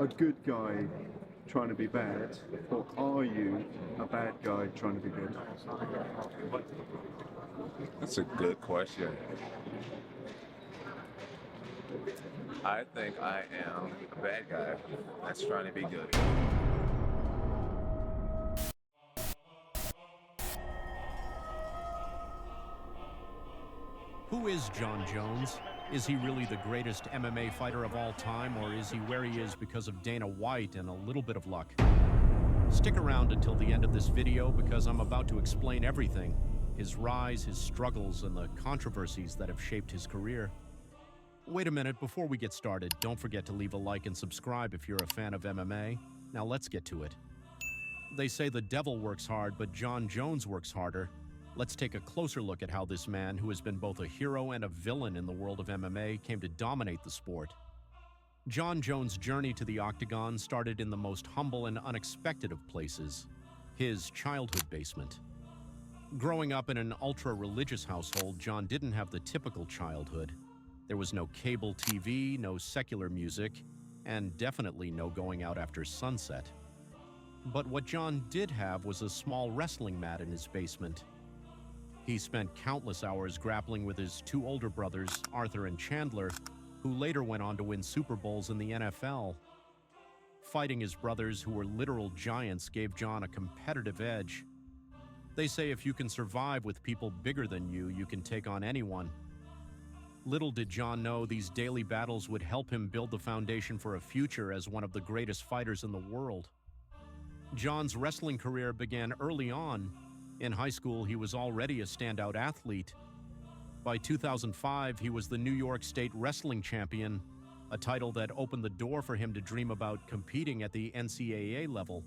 a good guy trying to be bad, or are you a bad guy trying to be good? That's a good question. I think I am a bad guy that's trying to be good. Who is Jon Jones? Is he really the greatest MMA fighter of all time, or is he where he is because of Dana White and a little bit of luck? Stick around until the end of this video because I'm about to explain everything: his rise, his struggles, and the controversies that have shaped his career. Wait a minute, before we get started, don't forget to leave a like and subscribe if you're a fan of MMA. Now let's get to it. They say the devil works hard, but Jon Jones works harder. Let's take a closer look at how this man, who has been both a hero and a villain in the world of MMA, came to dominate the sport. Jon Jones' journey to the octagon started in the most humble and unexpected of places: his childhood basement. Growing up in an ultra-religious household, Jon didn't have the typical childhood. There was no cable TV, no secular music, and definitely no going out after sunset. But what Jon did have was a small wrestling mat in his basement. He spent countless hours grappling with his two older brothers, Arthur and Chandler, who later went on to win Super Bowls in the NFL. Fighting his brothers, who were literal giants, gave Jon a competitive edge. They say if you can survive with people bigger than you, you can take on anyone. Little did Jon know these daily battles would help him build the foundation for a future as one of the greatest fighters in the world. Jon's wrestling career began early on. In high school, he was already a standout athlete. By 2005, he was the New York State Wrestling Champion, a title that opened the door for him to dream about competing at the NCAA level.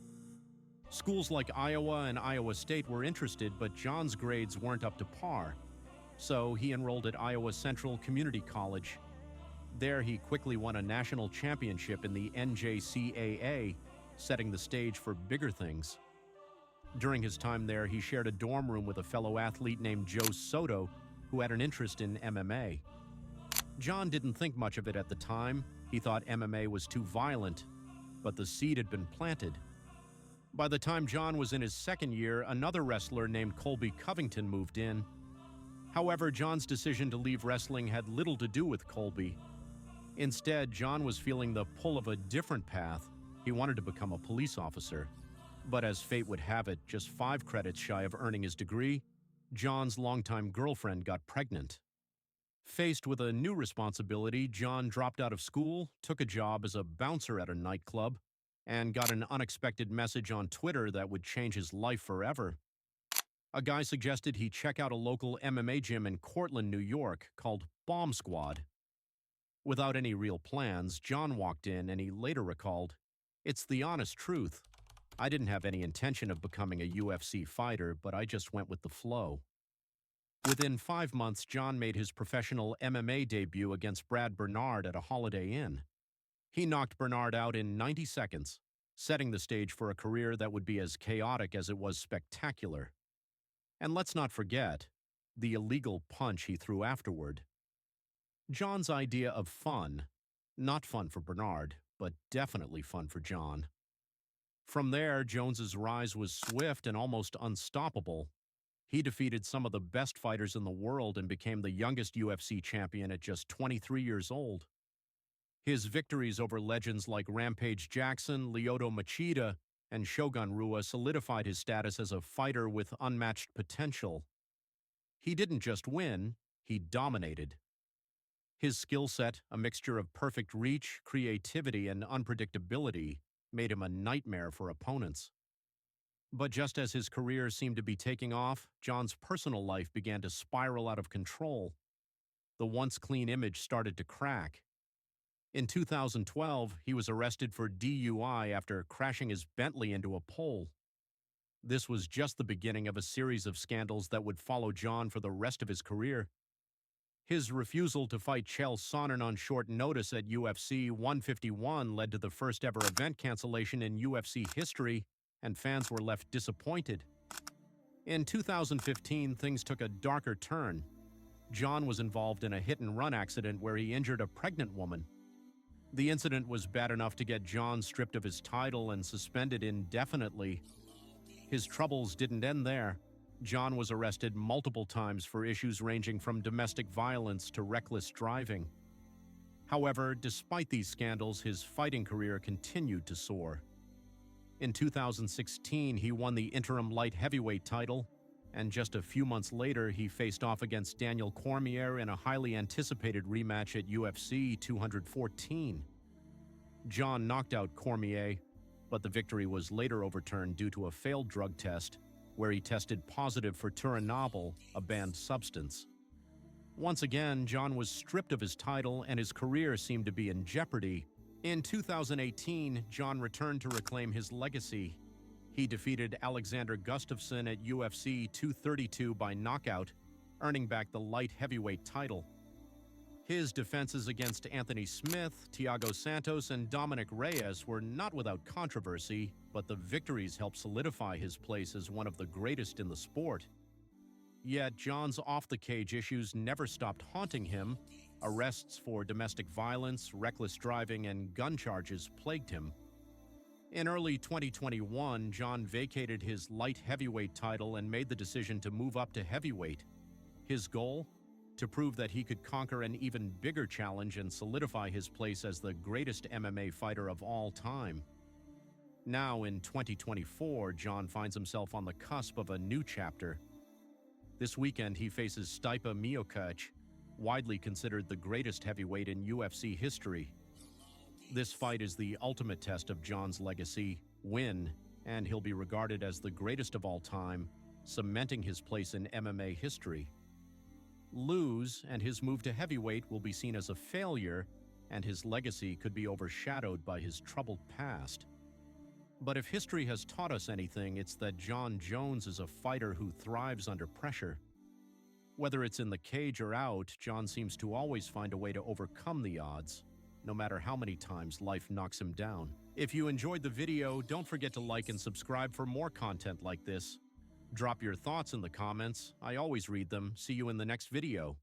Schools like Iowa and Iowa State were interested, but Jon's grades weren't up to par. So he enrolled at Iowa Central Community College. There, he quickly won a national championship in the NJCAA, setting the stage for bigger things. During his time there, he shared a dorm room with a fellow athlete named Joe Soto, who had an interest in MMA. Jon didn't think much of it at the time. He thought MMA was too violent, but the seed had been planted. By the time Jon was in his second year, another wrestler named Colby Covington moved in. However, Jon's decision to leave wrestling had little to do with Colby. Instead, Jon was feeling the pull of a different path. He wanted to become a police officer. But as fate would have it, just 5 credits shy of earning his degree, Jon's longtime girlfriend got pregnant. Faced with a new responsibility, Jon dropped out of school, took a job as a bouncer at a nightclub, and got an unexpected message on Twitter that would change his life forever. A guy suggested he check out a local MMA gym in Cortland, New York, called Bomb Squad. Without any real plans, Jon walked in and he later recalled, "It's the honest truth. I didn't have any intention of becoming a UFC fighter, but I just went with the flow." Within 5 months, Jon made his professional MMA debut against Brad Bernard at a Holiday Inn. He knocked Bernard out in 90 seconds, setting the stage for a career that would be as chaotic as it was spectacular. And let's not forget the illegal punch he threw afterward. Jon's idea of fun, not fun for Bernard, but definitely fun for Jon. From there, Jones's rise was swift and almost unstoppable. He defeated some of the best fighters in the world and became the youngest UFC champion at just 23 years old. His victories over legends like Rampage Jackson, Lyoto Machida, and Shogun Rua solidified his status as a fighter with unmatched potential. He didn't just win, he dominated. His skill set, a mixture of perfect reach, creativity, and unpredictability, made him a nightmare for opponents. But just as his career seemed to be taking off, Jon's personal life began to spiral out of control. The once clean image started to crack. In 2012, he was arrested for DUI after crashing his Bentley into a pole. This was just the beginning of a series of scandals that would follow Jon for the rest of his career. His refusal to fight Chael Sonnen on short notice at UFC 151 led to the first ever event cancellation in UFC history, and fans were left disappointed. In 2015, things took a darker turn. Jon was involved in a hit-and-run accident where he injured a pregnant woman. The incident was bad enough to get Jon stripped of his title and suspended indefinitely. His troubles didn't end there. Jon was arrested multiple times for issues ranging from domestic violence to reckless driving. However, despite these scandals, his fighting career continued to soar. In 2016, he won the interim light heavyweight title, and just a few months later, he faced off against Daniel Cormier in a highly anticipated rematch at UFC 214. Jon knocked out Cormier, but the victory was later overturned due to a failed drug test, where he tested positive for turinabol, a banned substance. Once again, Jon was stripped of his title and his career seemed to be in jeopardy. In 2018, Jon returned to reclaim his legacy. He defeated Alexander Gustafsson at UFC 232 by knockout, earning back the light heavyweight title. His defenses against Anthony Smith, Thiago Santos, and Dominic Reyes were not without controversy, but the victories helped solidify his place as one of the greatest in the sport. Yet Jon's off-the-cage issues never stopped haunting him. Arrests for domestic violence, reckless driving, and gun charges plagued him. In early 2021, Jon vacated his light heavyweight title and made the decision to move up to heavyweight. His goal? To prove that he could conquer an even bigger challenge and solidify his place as the greatest MMA fighter of all time. Now, in 2024, Jon finds himself on the cusp of a new chapter. This weekend, he faces Stipe Miocic, widely considered the greatest heavyweight in UFC history. This fight is the ultimate test of Jon's legacy. Win, and he'll be regarded as the greatest of all time, cementing his place in MMA history. Lose, and his move to heavyweight will be seen as a failure, and his legacy could be overshadowed by his troubled past. But if history has taught us anything, it's that Jon Jones is a fighter who thrives under pressure. Whether it's in the cage or out, Jon seems to always find a way to overcome the odds, no matter how many times life knocks him down. If you enjoyed the video, don't forget to like and subscribe for more content like this. Drop your thoughts in the comments. I always read them. See you in the next video.